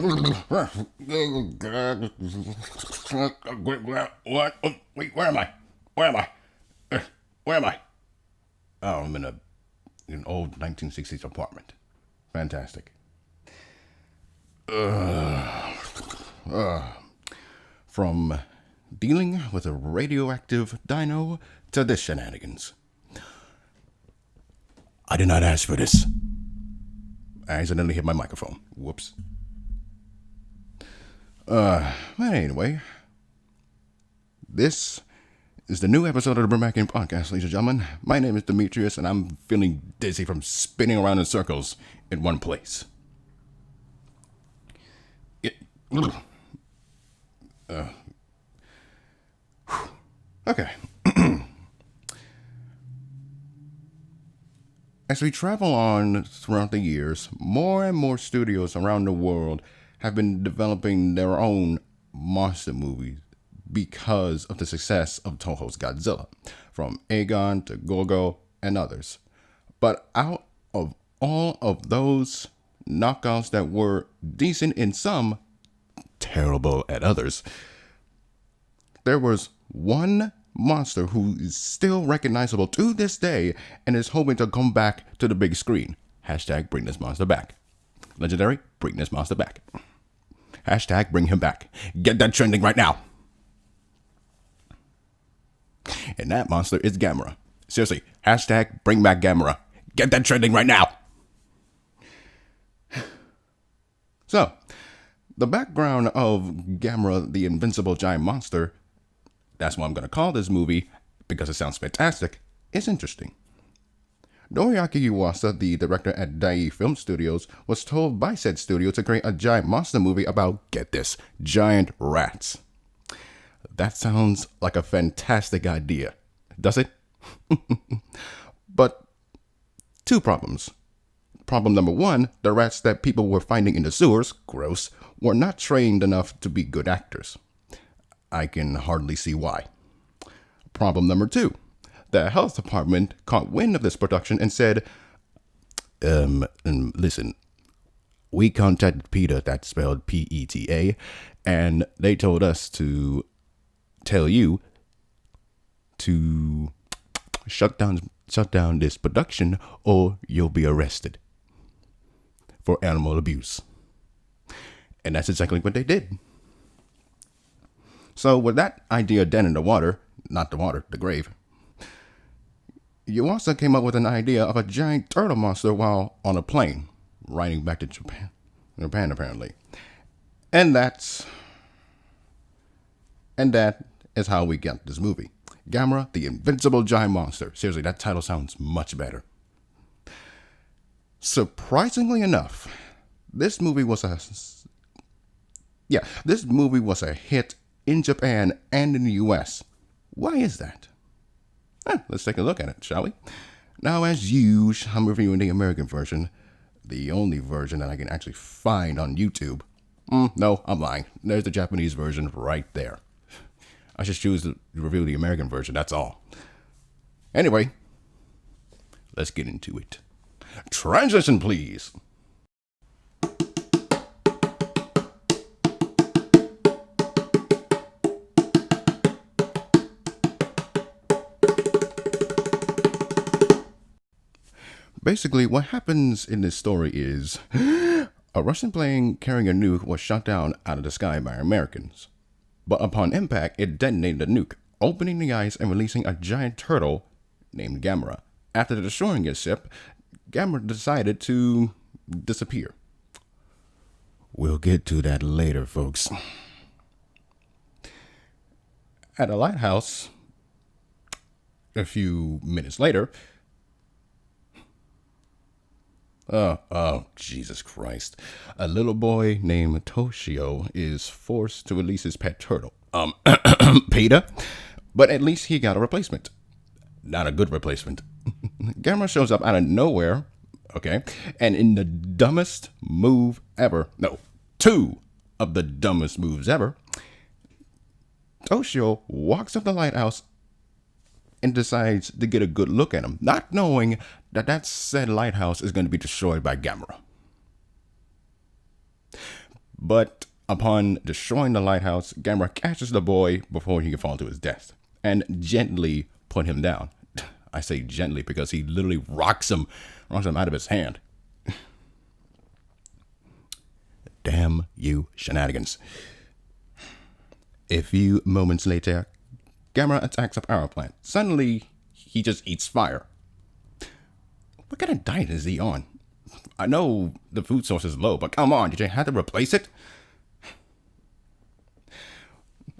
What? Wait, where am I? Where am I? Where am I? Oh, I'm in an old 1960s apartment. Fantastic. From dealing with a radioactive dino to this shenanigans. I did not ask for this. I accidentally hit my microphone. Whoops. But anyway, this is the new episode of the Brumakian podcast, ladies and gentlemen. My name is Demetrius, and I'm feeling dizzy from spinning around in circles in one place. Okay. As we travel on throughout the years, more and more studios around the world have been developing their own monster movies because of the success of Toho's Godzilla, from Aegon to Gorgo and others. But out of all of those knockoffs that were decent in some, terrible at others, there was one monster who is still recognizable to this day and is hoping to come back to the big screen. Hashtag bring this monster back. Legendary, bring this monster back. Hashtag bring him back. Get that trending right now. And that monster is Gamera. Seriously, hashtag bring back Gamera. Get that trending right now. So, the background of Gamera, the invincible giant monster, that's what I'm going to call this movie because it sounds fantastic, is interesting. Noriaki Yuasa, the director at Dai Film Studios, was told by said studio to create a giant monster movie about, get this, giant rats. That sounds like a fantastic idea, does it? But two problems. Problem number one, the rats that people were finding in the sewers, gross, were not trained enough to be good actors. I can hardly see why. Problem number two, the health department caught wind of this production and said, listen, we contacted PETA, that's spelled P-E-T-A, and they told us to tell you to shut down this production or you'll be arrested for animal abuse. And that's exactly what they did. So with that idea dead in the water, not the water, the grave, you also came up with an idea of a giant turtle monster while on a plane, riding back to Japan apparently. And that is how we got this movie. Gamera, the invincible giant monster. Seriously, that title sounds much better. Surprisingly enough, this movie was a hit in Japan and in the US. Why is that? Let's take a look at it, shall we? Now, as usual, I'm reviewing the American version, the only version that I can actually find on YouTube. No, I'm lying. There's the Japanese version right there. I should choose to review the American version, that's all. Anyway, let's get into it. Transition, please. Basically, what happens in this story is a Russian plane carrying a nuke was shot down out of the sky by Americans. But upon impact, it detonated the nuke, opening the ice and releasing a giant turtle named Gamera. After destroying his ship, Gamera decided to disappear. We'll get to that later, folks. At a lighthouse, a few minutes later, Jesus Christ. A little boy named Toshio is forced to release his pet turtle. PETA? But at least he got a replacement. Not a good replacement. Gamera shows up out of nowhere, okay? And in the dumbest move ever, no, two of the dumbest moves ever, Toshio walks up the lighthouse and decides to get a good look at him, not knowing that said lighthouse is going to be destroyed by Gamera. But upon destroying the lighthouse, Gamera catches the boy before he can fall to his death and gently put him down. I say gently because he literally rocks him out of his hand. Damn you shenanigans. A few moments later, Gamera attacks a power plant. Suddenly, he just eats fire. What kind of diet is he on? I know the food source is low, but come on, did you have to replace it?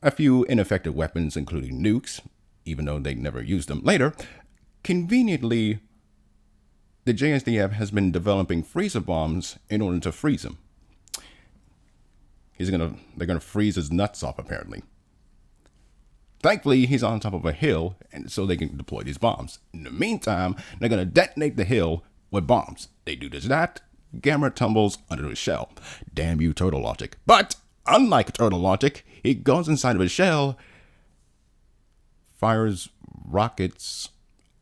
A few ineffective weapons, including nukes, even though they never used them later. Conveniently, the JSDF has been developing freezer bombs in order to freeze him. They're gonna freeze his nuts off, apparently. Thankfully, he's on top of a hill, and so they can deploy these bombs. In the meantime, they're gonna detonate the hill with bombs. They do just that. Gamera tumbles under his shell. Damn you, turtle logic. But unlike turtle logic, he goes inside of his shell, fires rockets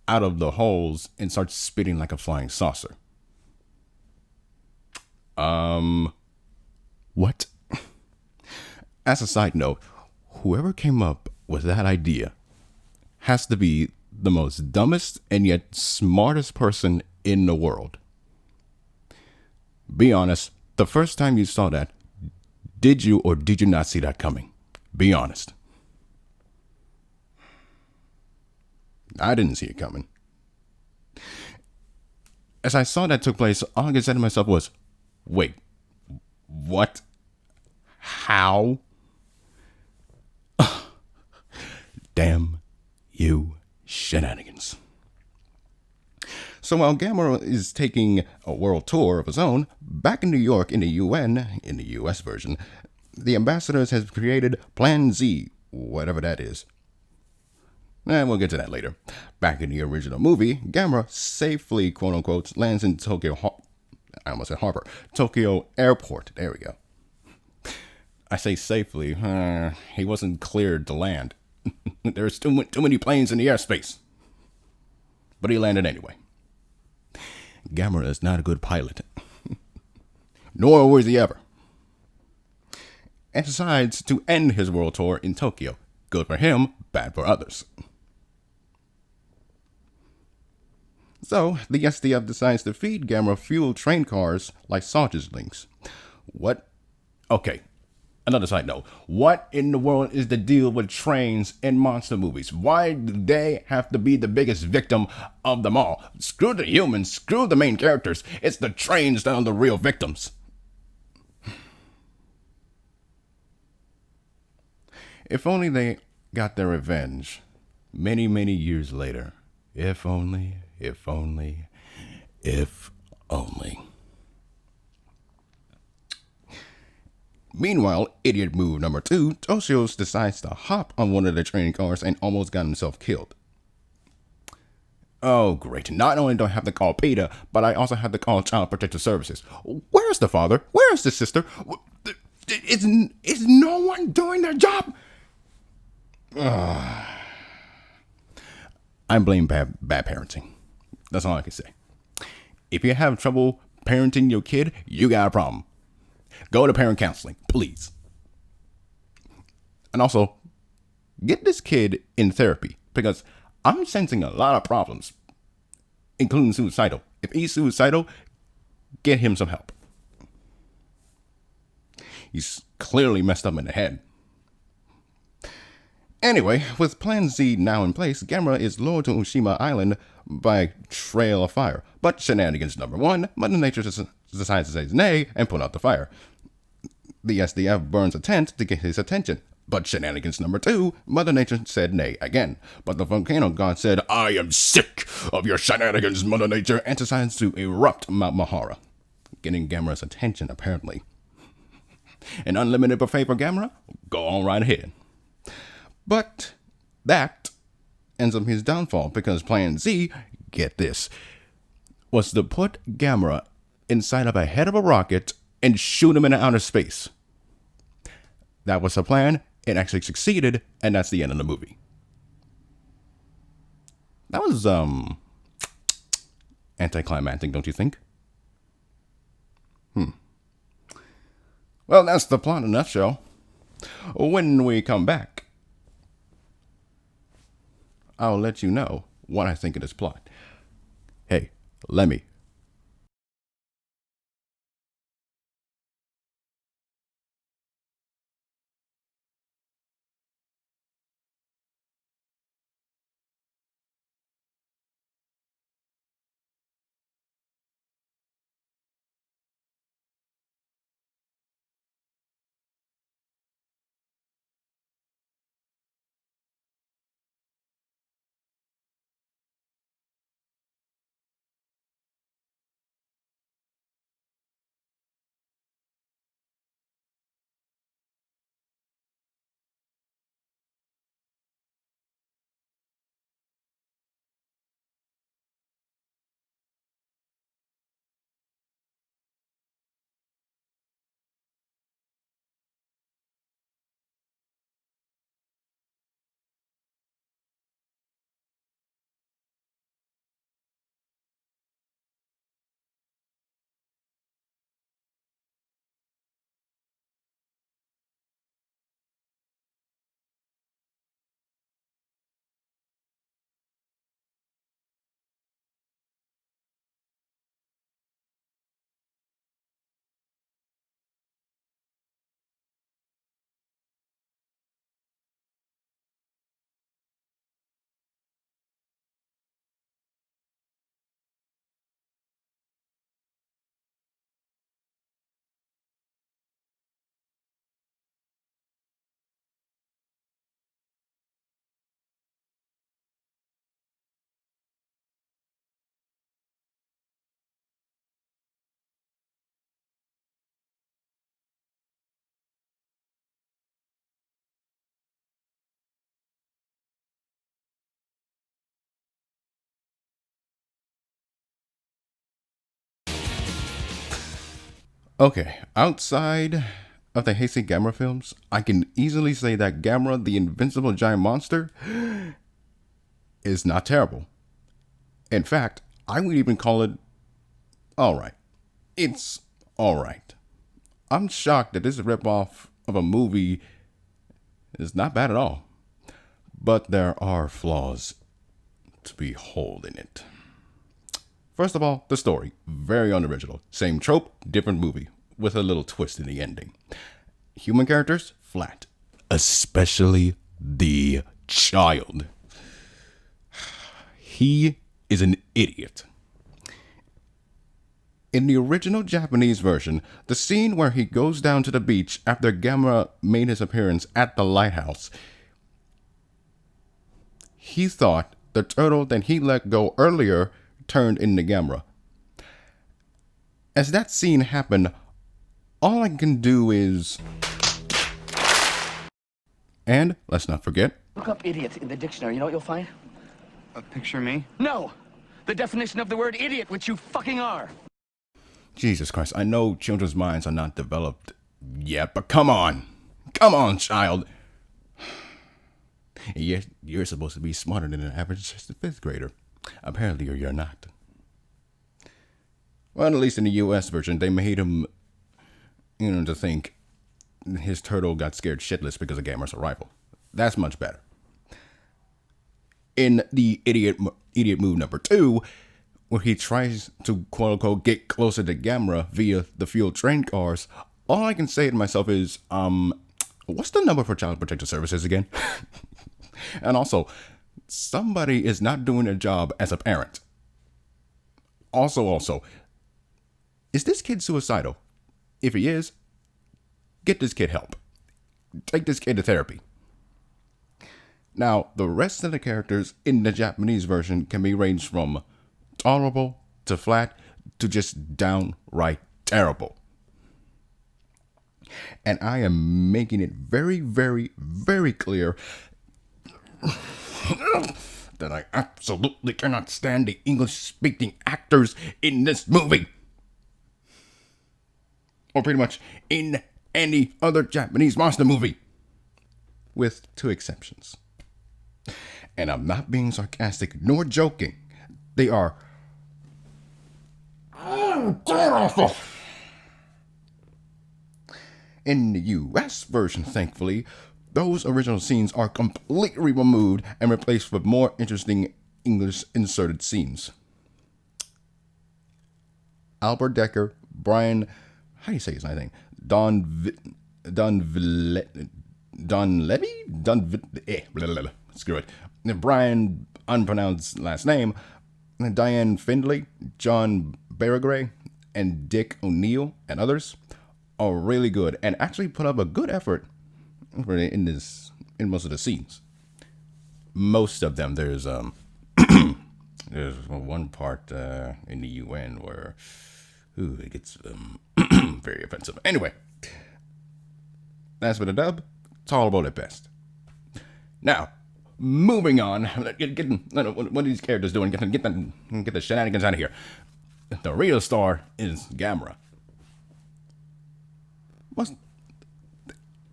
out of the holes, and starts spitting like a flying saucer. What? As a side note, whoever came up with that idea has to be the most dumbest and yet smartest person in the world. Be honest, the first time you saw that, did you or did you not see that coming? Be honest. I didn't see it coming. As I saw that took place, all I could say to myself was, wait, what? How? Damn you shenanigans. So while Gamera is taking a world tour of his own, back in New York in the UN, in the US version, the ambassadors has created Plan Z, whatever that is. And we'll get to that later. Back in the original movie, Gamera safely, quote unquote, lands in Tokyo Airport. There we go. I say safely. He wasn't cleared to land. There's too many planes in the airspace. But he landed anyway. Gamera is not a good pilot. Nor was he ever. And decides to end his world tour in Tokyo. Good for him, bad for others. So, the SDF decides to feed Gamera fuel train cars like sausage links. What? Okay. Another side note. What in the world is the deal with trains in monster movies? Why do they have to be the biggest victim of them all? Screw the humans. Screw the main characters. It's the trains that are the real victims. If only they got their revenge many, many years later. If only, if only, if only. Meanwhile, idiot move number 2, Toshio decides to hop on one of the train cars and almost got himself killed. Oh, great. Not only do I have to call PETA, but I also have to call Child Protective Services. Where's the father? Where's the sister? Is no one doing their job? I blame bad parenting. That's all I can say. If you have trouble parenting your kid, you got a problem. Go to parent counseling, please. And also, get this kid in therapy, because I'm sensing a lot of problems, including suicidal. If he's suicidal, get him some help. He's clearly messed up in the head. Anyway, with Plan Z now in place, Gamera is lured to Ushima Island by trail of fire. But shenanigans number 1, Mother Nature decides to say nay and put out the fire. The SDF burns a tent to get his attention. But shenanigans number 2, Mother Nature said nay again. But the volcano god said, I am sick of your shenanigans, Mother Nature, and decides to erupt Mount Mahara, getting Gamera's attention apparently. An unlimited buffet for Gamera? Go on right ahead. But that ends up his downfall, because Plan Z, get this, was to put Gamera inside of a head of a rocket and shoot him into outer space. That was the plan. It actually succeeded, and that's the end of the movie. That was anticlimactic, don't you think? Well, that's the plot in a nutshell. When we come back, I'll let you know what I think of this plot. Hey, Lemmy. Okay, outside of the Heisei Gamera films, I can easily say that Gamera, the invincible giant monster, is not terrible. In fact, I would even call it alright. It's alright. I'm shocked that this ripoff of a movie is not bad at all. But there are flaws to behold in it. First of all, the story. Very unoriginal. Same trope, different movie, with a little twist in the ending. Human characters, flat. Especially the child. He is an idiot. In the original Japanese version, the scene where he goes down to the beach after Gamera made his appearance at the lighthouse, he thought the turtle that he let go earlier turned into Gamera. As that scene happened, all I can do is... And, let's not forget... Look up idiot in the dictionary. You know what you'll find? Picture me? No! The definition of the word idiot, which you fucking are! Jesus Christ, I know children's minds are not developed yet, but come on! Come on, child! You're supposed to be smarter than an average 5th grader. Apparently, you're not. Well, at least in the US version, they made him, to think his turtle got scared shitless because of Gamera's arrival. That's much better. In the idiot move number 2, where he tries to quote-unquote get closer to Gamera via the fuel train cars, all I can say to myself is, what's the number for Child Protective Services again? And also, somebody is not doing their job as a parent. Also, is this kid suicidal? If he is, get this kid help. Take this kid to therapy. Now, the rest of the characters in the Japanese version can be ranged from tolerable to flat to just downright terrible. And I am making it very, very, very clear that I absolutely cannot stand the English-speaking actors in this movie. Or pretty much in any other Japanese monster movie. With 2 exceptions. And I'm not being sarcastic nor joking. They are awful. In the US version, thankfully, those original scenes are completely removed and replaced with more interesting English inserted scenes. Albert Decker, Brian, how do you say his name? Screw it. Brian, unpronounced last name, Diane Findlay, John Barragray, and Dick O'Neill, and others are really good and actually put up a good effort in most of the scenes. Most of them, there's there's one part in the UN where it gets very offensive. Anyway, that's for the dub. Tolerable at best. Now, moving on. What are these characters doing? Get the shenanigans out of here. The real star is Gamera.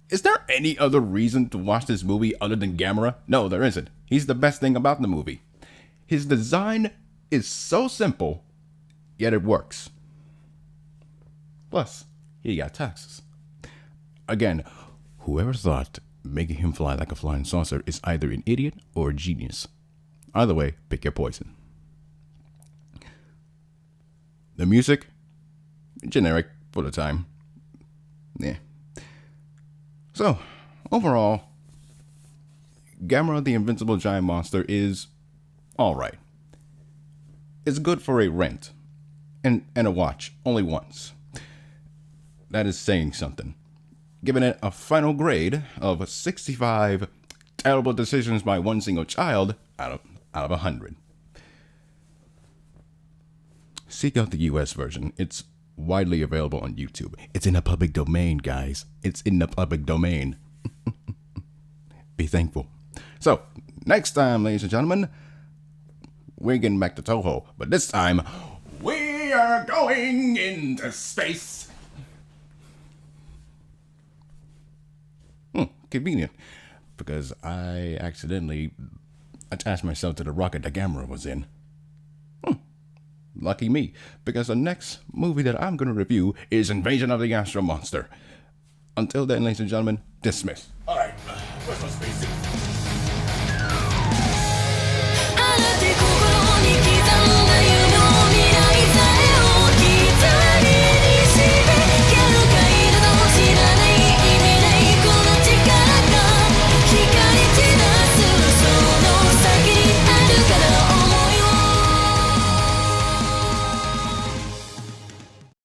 Is there any other reason to watch this movie other than Gamera? No, there isn't. He's the best thing about the movie. His design is so simple, yet it works. Plus, he got taxes. Again, whoever thought making him fly like a flying saucer is either an idiot or a genius. Either way, pick your poison. The music, generic for the time. Yeah. So, overall, Gamera the Invincible Giant Monster is alright. It's good for a rent and a watch only once. That is saying something. Giving it a final grade of 65 terrible decisions by one single child out of 100. Seek out the US version. It's widely available on YouTube. It's in the public domain, guys. It's in the public domain. Be thankful. So, next time, ladies and gentlemen, we're getting back to Toho, but this time, we are going into space. Convenient, because I accidentally attached myself to the rocket that Gamera was in. Lucky me, because the next movie that I'm going to review is Invasion of the Astro Monster. Until then, ladies and gentlemen, dismiss. Alright, where's my spacesuit?